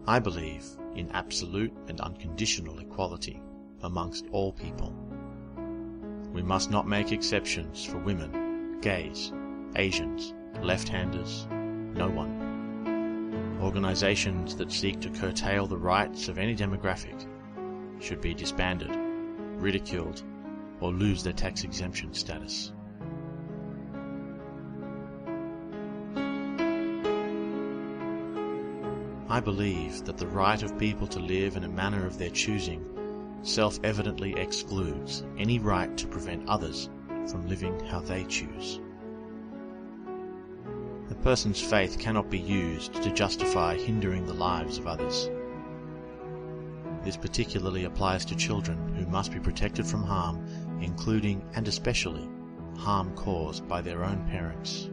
I believe in absolute and unconditional equality amongst all people. We must not make exceptions for women, gays, Asians, left-handers, no one. Organizations that seek to curtail the rights of any demographic should be disbanded, ridiculed, or lose their tax exemption status. I believe that the right of people to live in a manner of their choosing self-evidently excludes any right to prevent others from living how they choose. A person's faith cannot be used to justify hindering the lives of others. This particularly applies to children who must be protected from harm, including and especially harm caused by their own parents.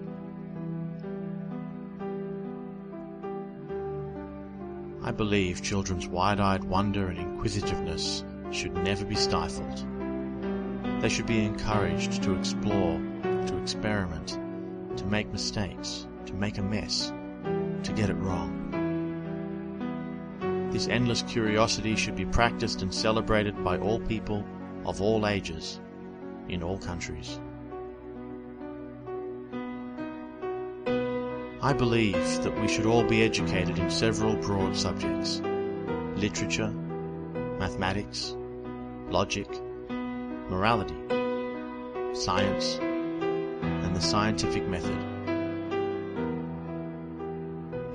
I believe children's wide-eyed wonder and inquisitiveness should never be stifled. They should be encouraged to explore, to experiment, to make mistakes, to make a mess, to get it wrong. This endless curiosity should be practiced and celebrated by all people of all ages, in all countries. I believe that we should all be educated in several broad subjects: literature, mathematics, logic, morality, science, and the scientific method.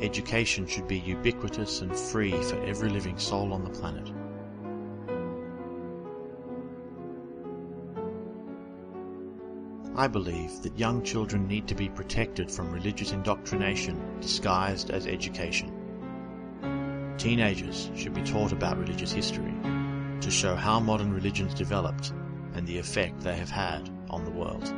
Education should be ubiquitous and free for every living soul on the planet. I believe that young children need to be protected from religious indoctrination disguised as education. Teenagers should be taught about religious history to show how modern religions developed and the effect they have had on the world.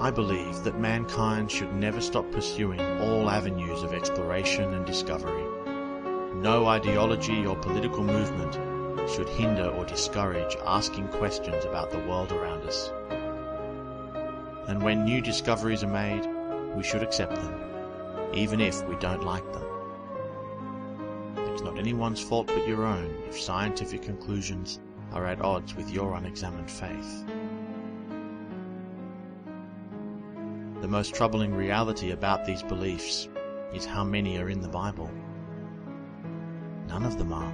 I believe that mankind should never stop pursuing all avenues of exploration and discovery. No ideology or political movement should hinder or discourage asking questions about the world around us. And when new discoveries are made, we should accept them, even if we don't like them. It's not anyone's fault but your own if scientific conclusions are at odds with your unexamined faith. The most troubling reality about these beliefs is how many are in the Bible. None of them are.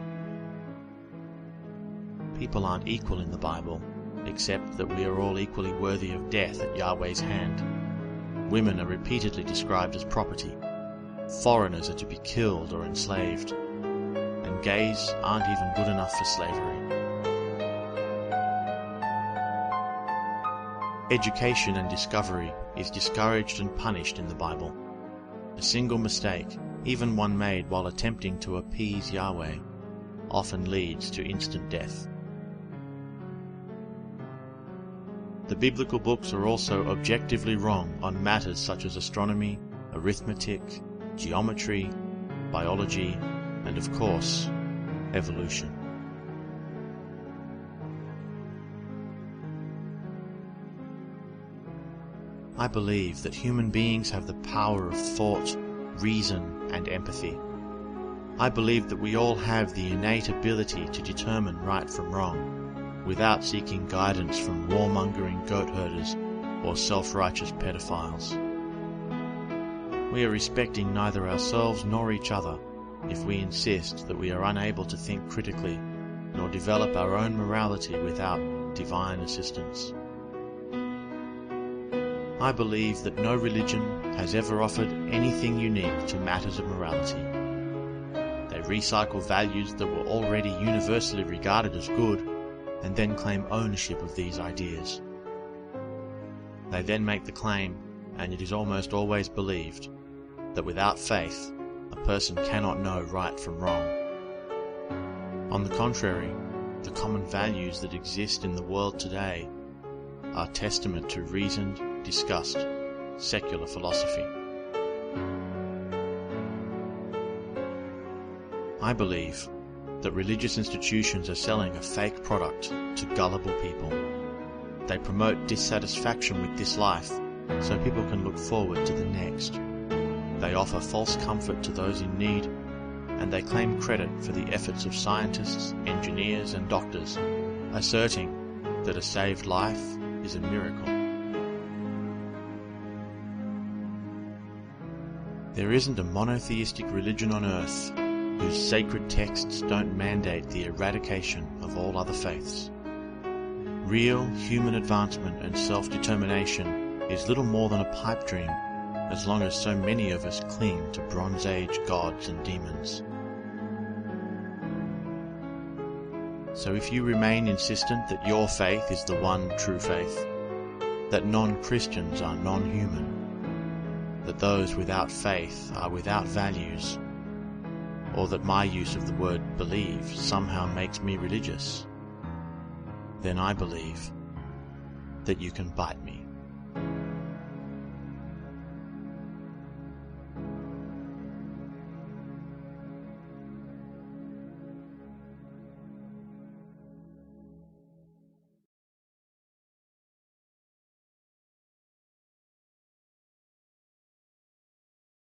People aren't equal in the Bible, except that we are all equally worthy of death at Yahweh's hand. Women are repeatedly described as property. Foreigners are to be killed or enslaved. And gays aren't even good enough for slavery. Education and discovery is discouraged and punished in the Bible. A single mistake, even one made while attempting to appease Yahweh, often leads to instant death. The biblical books are also objectively wrong on matters such as astronomy, arithmetic, geometry, biology, and of course, evolution. I believe that human beings have the power of thought, reason, and empathy. I believe that we all have the innate ability to determine right from wrong, without seeking guidance from warmongering goat herders or self-righteous pedophiles. We are respecting neither ourselves nor each other if we insist that we are unable to think critically nor develop our own morality without divine assistance. I believe that no religion has ever offered anything unique to matters of morality. They recycle values that were already universally regarded as good and then claim ownership of these ideas. They then make the claim, and it is almost always believed, that without faith, a person cannot know right from wrong. On the contrary, the common values that exist in the world today are testament to reasoned, discussed, secular philosophy. I believe that religious institutions are selling a fake product to gullible people. They promote dissatisfaction with this life so people can look forward to the next. They offer false comfort to those in need, and they claim credit for the efforts of scientists, engineers and doctors, asserting that a saved life is a miracle. There isn't a monotheistic religion on earth whose sacred texts don't mandate the eradication of all other faiths. Real human advancement and self-determination is little more than a pipe dream, as long as so many of us cling to Bronze Age gods and demons. So if you remain insistent that your faith is the one true faith, that non-Christians are non-human, that those without faith are without values, or that my use of the word believe somehow makes me religious, then I believe that you can bite me.